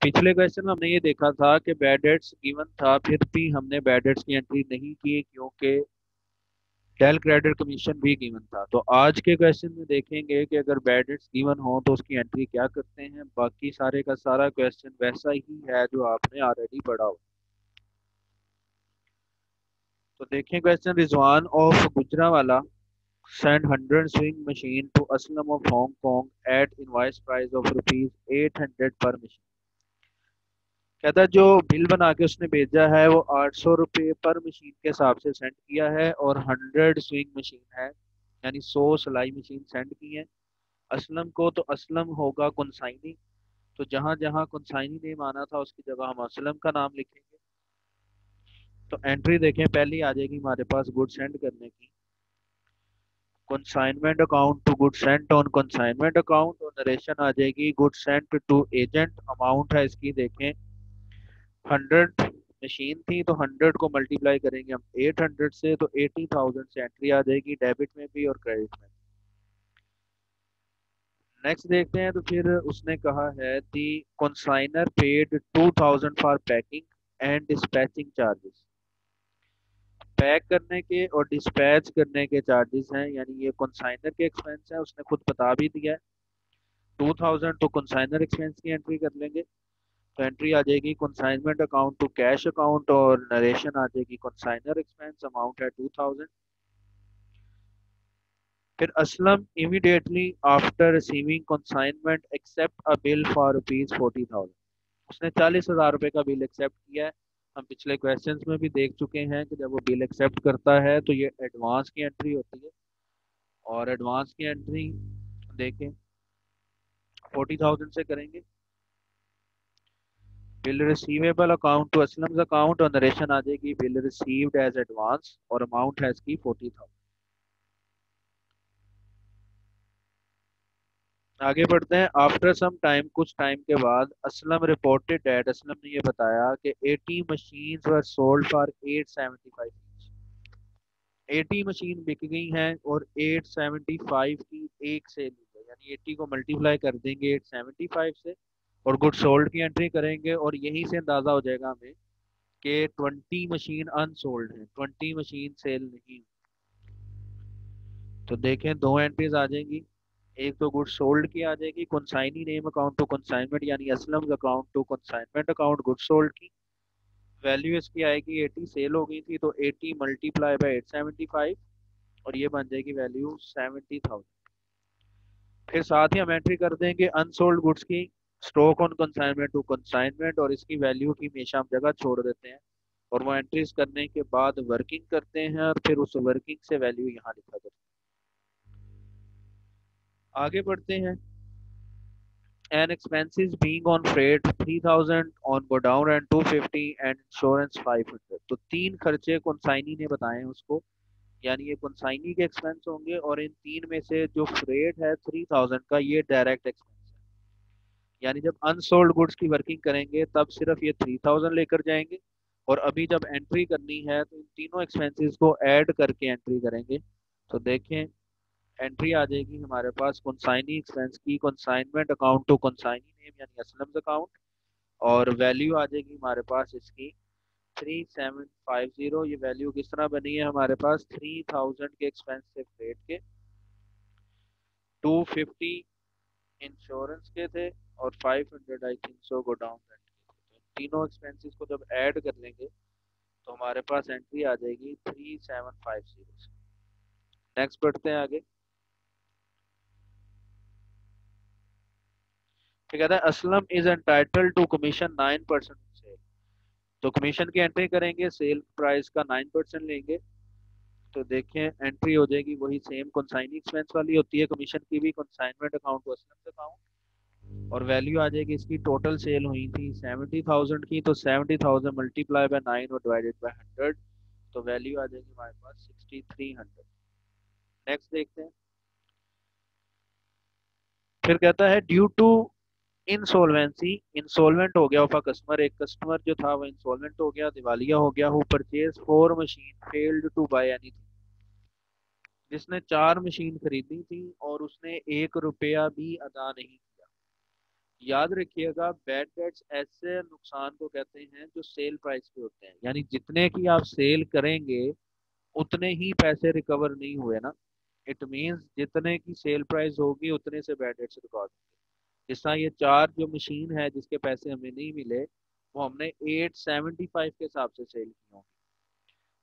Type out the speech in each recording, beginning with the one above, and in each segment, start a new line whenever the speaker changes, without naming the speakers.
पिछले क्वेश्चन में हमने ये देखा था कि बैड डेट्स गिवन था, फिर भी हमने बैड डेट्स की एंट्री नहीं की क्योंकि डेल क्रेडिट कमीशन भी गिवन था। तो आज के क्वेश्चन में देखेंगे कि अगर बैड डेट्स गिवन हो तो उसकी एंट्री क्या करते हैं। बाकी सारे का सारा क्वेश्चन वैसा ही है जो आपने ऑलरेडी पढ़ा हो। तो देखें question, Rizwan of Gujranwala send 100 swing machine to Aslam of Hong Kong at invoice price of rupees 800 per machine। कहता है जो बिल बना के उसने भेजा है वो 800 रुपये पर मशीन के हिसाब से सेंड किया है और 100 स्विंग मशीन है, यानी 100 सिलाई मशीन सेंड की है असलम को। तो असलम होगा कॉन्साइनी, तो जहां जहां कॉन्साइनी नेम आना था उसकी जगह हम असलम का नाम लिखेंगे। तो एंट्री देखें, पहली आ जाएगी हमारे पास गुड सेंड करने की, consignment account to goods sent on consignment account, और नरेशन आ जाएगी goods sent to agent। Amount है इसकी देखें 100 मशीन थी तो 100 को मल्टीप्लाई करेंगे हम 800 से, तो 80,000 से एंट्री आ जाएगी डेबिट में भी और क्रेडिट में। नेक्स्ट देखते हैं, तो फिर उसने कहा है the consignor paid 2000 for packing and dispatching charges. Pack करने के और डिस्पैच करने के चार्जेस हैं, यानी ये कंसाइनर के एक्सपेंस है, उसने खुद बता भी दिया है। 2000 तो कंसाइनर एक्सपेंस की एंट्री कर लेंगे, तो एंट्री आ जाएगी consignment account to cash account और नरेशन आ जाएगी कंसाइनर एक्सपेंस, अमाउंट है 2000। फिर Aslam immediately after receiving consignment accept a bill for rupees 40,000। उसने 40,000 रुपये का बिल एक्सेप्ट किया है। हम पिछले क्वेश्चंस में भी देख चुके हैं कि जब वो बिल एक्सेप्ट करता है तो ये एडवांस की एंट्री होती है, और एडवांस की एंट्री देखें 40,000 से करेंगे। Bill receivable account to Aslam's account और नरेशन आ जाएगी बिल रिसीव्ड एज एडवांस और अमाउंट है इसकी 40,000। आगे बढ़ते हैं। आफ्टर सम टाइम, कुछ टाइम के बाद, असलम रिपोर्टेड डैट, असलम ने ये बताया कि 80 machines were sold for 875 each. 80 machine बिक गई हैं और 875 की एक सेल हुई है, यानी 80 को मल्टीप्लाई कर देंगे 875 से और गुड सोल्ड की एंट्री करेंगे, और यहीं से अंदाजा हो जाएगा हमें कि 20 मशीन अनसोल्ड है, 20 मशीन सेल नहीं हुई। तो देखें दो एंट्रीज आ जाएंगी, एक तो गुड सोल्ड की आ जाएगी consignee name account to consignment, यानी Aslam account to consignment account good sold की। वैल्यू इसकी आएगी 80 सेल हो गई थी तो 80 मल्टीप्लाई बाय 875 और ये बन जाएगी वैल्यू 70,000। फिर साथ ही हम एंट्री कर देंगे अनसोल्ड गुड्स की, stock on consignment to consignment, और इसकी वैल्यू की हमेशा हम जगह छोड़ देते हैं और वो एंट्रीज करने के बाद वर्किंग करते हैं और फिर उस वर्किंग से वैल्यू यहाँ लिखा जाता है। आगे बढ़ते हैं। An expenses being on freight 3,000 on go down and 250 and insurance 500। तो तीन खर्चे कौनसाइनी ने बताए हैं उसको, यानी ये कौनसाइनी के एक्सपेंस होंगे और इन तीन में से जो फ्रेट है 3,000 का ये डायरेक्ट एक्सपेंस है। यानी जब अनसोल्ड गुड्स की वर्किंग करेंगे तब सिर्फ ये 3,000 लेकर जाएंगे, और अभी जब एंट्री करनी है तो इन तीनों एक्सपेंसेस को ऐड करके एंट्री करेंगे। तो देखें एंट्री आ जाएगी हमारे पास कंसाइनी एक्सपेंस की, consignment account to consignee name यानी असलम्स अकाउंट, और वैल्यू आ जाएगी हमारे पास इसकी 3750। ये वैल्यू किस तरह बनी है हमारे पास, 3,000 के एक्सपेंस से फ्रेट के, 250 इंश्योरेंस के थे और 500 I think so go down rent के थे। तो तीनों एक्सपेंसेस को जब ऐड कर लेंगे तो हमारे पास एंट्री आ जाएगी 3750। नेक्स्ट बढ़ते हैं आगे। तो कहता है Aslam is entitled to commission 9% sale. तो कमीशन की एंट्री करेंगे, सेल प्राइस का 9% लेंगे। तो देखें एंट्री हो जाएगी वही सेम कंसाइनी एक्सपेंस वाली होती है कमीशन की भी, consignment account to Aslam account, और वैल्यू आ जाएगी इसकी टोटल सेल हुई थी 70,000 की, तो 70,000 मल्टीप्लाई बाय 9 और डिवाइडेड बाय 100, तो वैल्यू आ जाएगी हमारे पास 6300। नेक्स्ट देखते हैं। फिर कहता है ड्यू टू इंसॉल्वेंसी, इंसॉल्वेंट हो गया उसका कस्टमर, एक कस्टमर जो था वो इंसॉल्वेंट हो गया, दिवालिया हो गया, who purchase 4 machine failed to buy anything. जिसने 4 मशीन खरीदी थी और उसने 1 रुपया भी अदा नहीं किया। याद रखिएगा, बैड डेट्स ऐसे नुकसान को कहते हैं जो सेल प्राइस पे होते हैं, यानी जितने की आप सेल करेंगे उतने ही पैसे रिकवर नहीं हुए ना। इट मींस जितने की सेल प्राइस होगी उतने से बैड डेट्स रिकॉर्ड। जिस तरह ये चार जो मशीन है जिसके पैसे हमें नहीं मिले, वो हमने 875 के हिसाब से सेल की होंगी।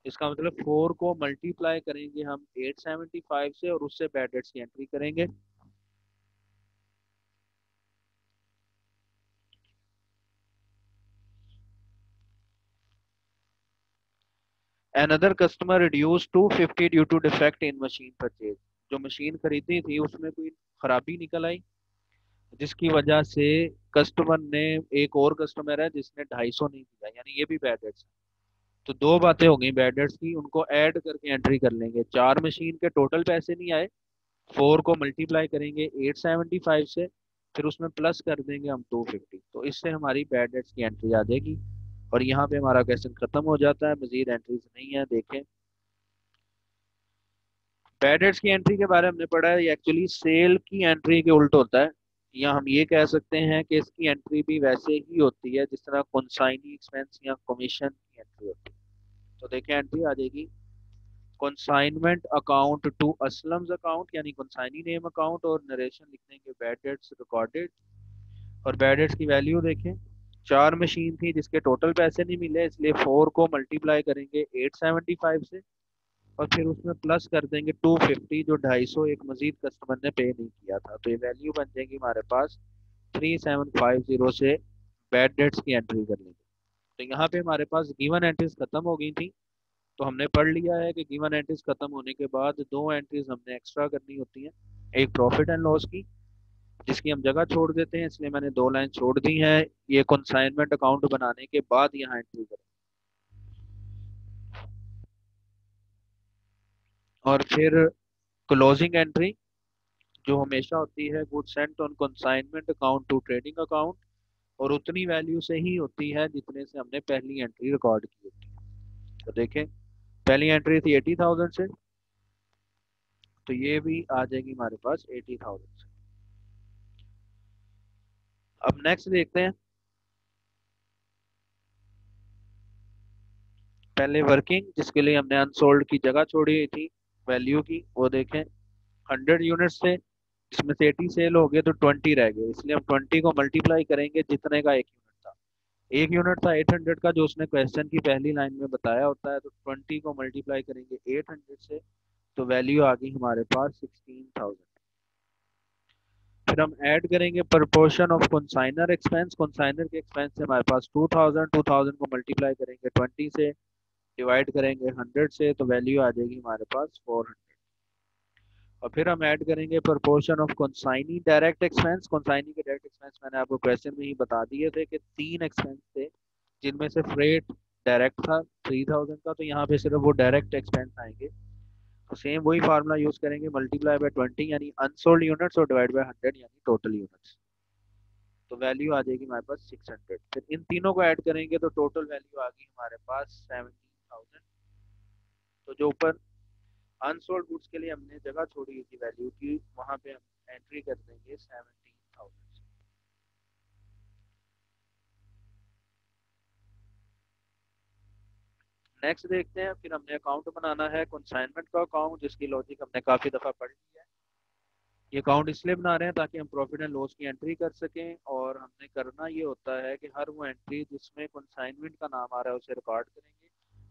इसका मतलब 4 को मल्टीप्लाई करेंगे हम 875 से और उससे बैड डेट्स की एंट्री करेंगे। Another customer reduced 250 due to defect in machine purchase। जो मशीन खरीदी थी उसमें कोई खराबी निकल आई, जिसकी वजह से कस्टमर ने, एक और कस्टमर है जिसने 250 नहीं दिया, यानी ये भी बैड डेट्स। तो दो बातें हो गई बैड डेट्स की, उनको ऐड करके एंट्री कर लेंगे। चार मशीन के टोटल पैसे नहीं आए, 4 को मल्टीप्लाई करेंगे 875 से, फिर उसमें प्लस कर देंगे हम 250, तो इससे हमारी बैड डेट्स की एंट्री आ जाएगी। और यहाँ पे हमारा क्वेश्चन खत्म हो जाता है, मजीद एंट्रीज नहीं है। देखें, बैड डेट्स की एंट्री के बारे में हमने पढ़ा है, ये एक्चुअली सेल की एंट्री के उल्ट होता है। या हम ये कह सकते हैं कि इसकी एंट्री भी वैसे ही होती है जिस तरह कंसाइनी एक्सपेंस या कमीशन की एंट्री होती है। तो देखें, एंट्री आ जाएगी consignment account to Aslam's account, यानी कंसाइनी नेम अकाउंट, और नरेशन लिख देंगे बैड डेट्स रिकॉर्डेड। और बैड डेट्स की वैल्यू देखें, चार मशीन थी जिसके टोटल पैसे नहीं मिले, इसलिए 4 को मल्टीप्लाई करेंगे 875 से, और फिर उसमें प्लस कर देंगे 250, जो 250 एक मजीद कस्टमर ने पे नहीं किया था। तो ये वैल्यू बन जाएगी हमारे पास 3750 से बैड डेट्स की एंट्री कर लेंगे। तो यहाँ पे हमारे पास गिवन एंट्रीज खत्म हो गई थी। तो हमने पढ़ लिया है कि गिवन एंट्रीज खत्म होने के बाद दो एंट्रीज हमने एक्स्ट्रा करनी होती हैं। एक प्रॉफिट एंड लॉस की, जिसकी हम जगह छोड़ देते हैं, इसलिए मैंने दो लाइन छोड़ दी हैं। ये कंसाइनमेंट अकाउंट बनाने के बाद यहाँ एंट्री करें। और फिर क्लोजिंग एंट्री जो हमेशा होती है, good sent on consignment account to trading account, और उतनी वैल्यू से ही होती है जितने से हमने पहली एंट्री रिकॉर्ड की होती है। तो देखें, पहली एंट्री थी 80,000 से, तो ये भी आ जाएगी हमारे पास 80,000 से। अब नेक्स्ट देखते हैं, पहले वर्किंग जिसके लिए हमने अनसोल्ड की जगह छोड़ी हुई थी वैल्यू की, वो देखें 100 यूनिट्स थे, इसमें से 80 सेल हो गए तो 20 रह गए, इसलिए हम 20 को मल्टीप्लाई करेंगे जितने का एक यूनिट था। एक यूनिट था 800 का जो उसने क्वेश्चन की पहली लाइन में बताया होता है, तो 20 को मल्टीप्लाई करेंगे 800 से, तो वैल्यू आ गई हमारे पास 16,000। फिर हम ऐड करेंगे proportion of consignor expense, consignor के एक्सपेंस से हमारे पास 2000, 2000 को मल्टीप्लाई करेंगे 20 से, डिवाइड करेंगे 100 से, तो वैल्यू आ जाएगी हमारे पास 400। और फिर हम ऐड करेंगे proportion of consignee direct expense, consignee के डायरेक्ट एक्सपेंस मैंने आपको क्वेश्चन में ही बता दिए थे कि तीन एक्सपेंस थे, जिनमें से फ्रेट डायरेक्ट था 3000 का, तो यहाँ पे सिर्फ वो डायरेक्ट एक्सपेंस आएंगे। तो सेम वही फार्मूला यूज करेंगे, मल्टीप्लाई बाय 20 यानी अनसोल्ड यूनिट्स, और डिवाइड बाय 100 यानी टोटल यूनिट्स, तो वैल्यू आ जाएगी हमारे पास 600। फिर इन तीनों को ऐड करेंगे तो टोटल वैल्यू आ गई हमारे पास 17,000। तो जो ऊपर अनसोल्ड गुड्स के लिए हमने जगह छोड़ी हुई थी वैल्यू की, वहां पे हम एंट्री कर देंगे 17,000। नेक्स्ट देखते हैं, फिर हमने अकाउंट बनाना है कंसाइनमेंट का अकाउंट, जिसकी लॉजिक हमने काफी दफा पढ़ ली है। ये अकाउंट इसलिए बना रहे हैं ताकि हम प्रॉफिट एंड लॉस की एंट्री कर सकें, और हमने करना ये होता है कि हर वो एंट्री जिसमें कंसाइनमेंट का नाम आ रहा है उसे रिकॉर्ड करेंगे।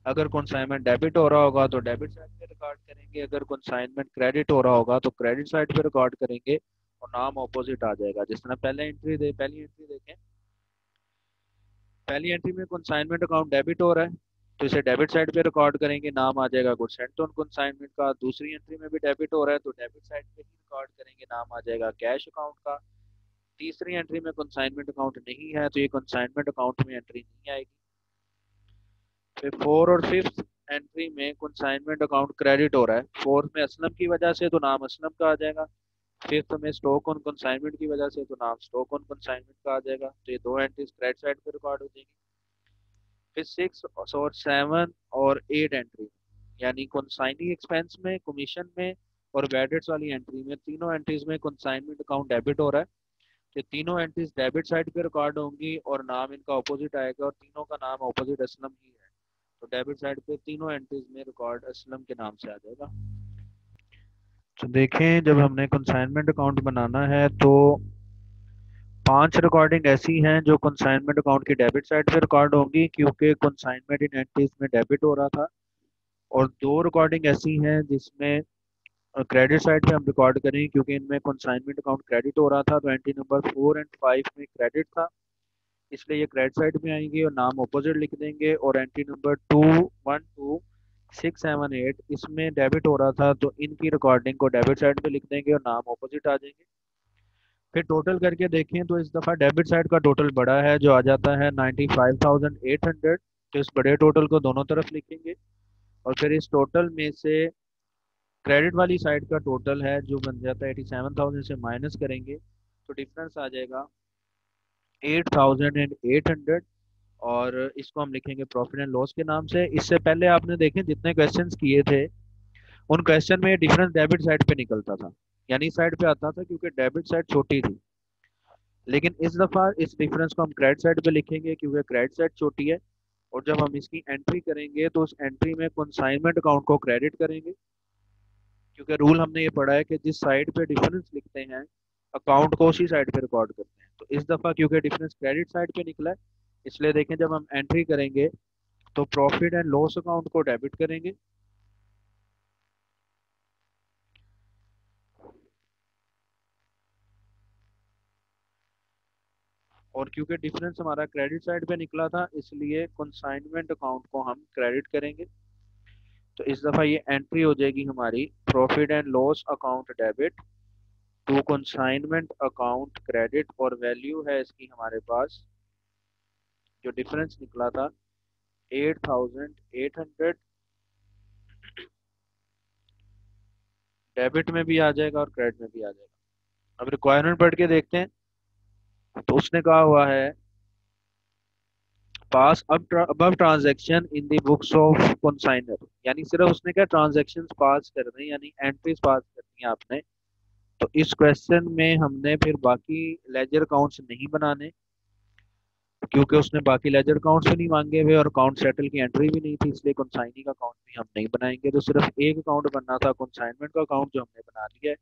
अगर कंसाइनमेंट डेबिट हो रहा होगा तो डेबिट साइड पे रिकॉर्ड करेंगे, अगर कंसाइनमेंट क्रेडिट हो रहा होगा तो क्रेडिट साइड पे रिकॉर्ड करेंगे, और नाम ऑपोजिट आ जाएगा। जिस तरह पहली एंट्री देखें, पहली एंट्री में कंसाइनमेंट अकाउंट डेबिट हो रहा है, तो इसे डेबिट साइड पे रिकॉर्ड करेंगे, नाम आ जाएगा गुड सेंट ऑन कंसाइनमेंट का। दूसरी एंट्री में भी डेबिट हो रहा है तो डेबिट साइड पे ही रिकॉर्ड करेंगे, नाम आ जाएगा कैश अकाउंट का। तीसरी एंट्री में कंसाइनमेंट अकाउंट नहीं है तो ये कंसाइनमेंट अकाउंट में एंट्री नहीं आएगी। फिर फोर और फिफ्थ एंट्री में कंसाइनमेंट अकाउंट क्रेडिट हो रहा है, फोर्थ में असलम की वजह से तो नाम असलम का आ जाएगा, फिफ्थ में स्टॉक ऑन कंसाइनमेंट की वजह से तो नाम स्टॉक ऑन कंसाइनमेंट का आ जाएगा। तो ये दो एंट्रीज क्रेडिट साइड पे रिकॉर्ड हो जाएंगी। फिर सिक्स और सेवन और एट एंट्री, यानी कंसाइनिंग एक्सपेंस में, कमीशन में, और बैड डेट्स वाली एंट्री में, तीनों एंट्रीज में कंसाइनमेंट अकाउंट डेबिट हो रहा है, कि तीनों एंट्रीज डेबिट साइड पे रिकॉर्ड होंगी और नाम इनका ऑपोजिट आएगा और तीनों का नाम ऑपोजिट असलम ही है, तो डेबिट साइड पे तीनों एंट्रीज में रिकॉर्ड असलम के नाम से आ जाएगा। तो देखें, जब हमने कंसाइनमेंट अकाउंट बनाना है तो 5 रिकॉर्डिंग ऐसी हैं जो कंसाइनमेंट अकाउंट की डेबिट साइड पे रिकॉर्ड होंगी क्योंकि कंसाइनमेंट इन एंट्रीज में डेबिट हो रहा था, और 2 रिकॉर्डिंग ऐसी हैं जिसमें क्रेडिट साइड पे हम रिकॉर्ड करें क्योंकि इनमें कंसाइनमेंट अकाउंट क्रेडिट हो रहा था, तो एंट्री नंबर 4 एंड 5 में क्रेडिट था, इसलिए ये क्रेडिट साइड में आएंगी और नाम अपोजिट लिख देंगे। और एंट्री नंबर 212678 इसमें डेबिट हो रहा था, तो इनकी रिकॉर्डिंग को डेबिट साइड पे लिख देंगे और नाम अपोजिट आ जाएंगे। फिर टोटल करके देखें तो इस दफ़ा डेबिट साइड का टोटल बड़ा है जो आ जाता है 95,800, तो इस बड़े टोटल को दोनों तरफ लिखेंगे और फिर इस टोटल में से क्रेडिट वाली साइड का टोटल है जो बन जाता है 87,000 से माइनस करेंगे तो डिफरेंस आ जाएगा 8,800, और इसको हम लिखेंगे प्रॉफिट एंड लॉस के नाम से। इससे पहले आपने देखें जितने क्वेश्चंस किए थे उन क्वेश्चन में डिफरेंस डेबिट साइड पे निकलता था, यानी साइड पे आता था क्योंकि डेबिट साइड छोटी थी, लेकिन इस दफा इस डिफरेंस को हम क्रेडिट साइड पे लिखेंगे क्योंकि क्रेडिट साइड छोटी है, और जब हम इसकी एंट्री करेंगे तो उस एंट्री में कंसाइनमेंट अकाउंट को क्रेडिट करेंगे क्योंकि रूल हमने ये पढ़ा है कि जिस साइड पे डिफरेंस लिखते हैं अकाउंट को उसी साइड पे रिकॉर्ड करते हैं। तो इस दफा क्योंकि डिफरेंस क्रेडिट साइड पे निकला है, इसलिए देखें जब हम एंट्री करेंगे तो प्रॉफिट एंड लॉस अकाउंट को डेबिट करेंगे, और क्योंकि डिफरेंस हमारा क्रेडिट साइड पे निकला था इसलिए कंसाइनमेंट अकाउंट को हम क्रेडिट करेंगे। तो इस दफा ये एंट्री हो जाएगी हमारी profit and loss account debit to consignment account credit, और वैल्यू है इसकी हमारे पास जो डिफरेंस निकला था 8,800, डेबिट में भी आ जाएगा और क्रेडिट में भी आ जाएगा। अब रिक्वायरमेंट पढ़ के देखते हैं, तो उसने कहा हुआ है पास अब transaction in the books of consignor, यानी सिर्फ उसने क्या ट्रांजैक्शंस पास करने यानी एंट्रीज पास करनी है आपने। तो इस क्वेश्चन में हमने फिर बाकी लेजर अकाउंट्स नहीं बनाने क्योंकि उसने बाकी लेजर अकाउंट्स भी नहीं मांगे हुए और अकाउंट सेटल की एंट्री भी नहीं थी, इसलिए कंसाइनिंग अकाउंट भी हम नहीं बनाएंगे। तो सिर्फ एक अकाउंट बनना था कंसाइनमेंट का अकाउंट जो हमने बना लिया है।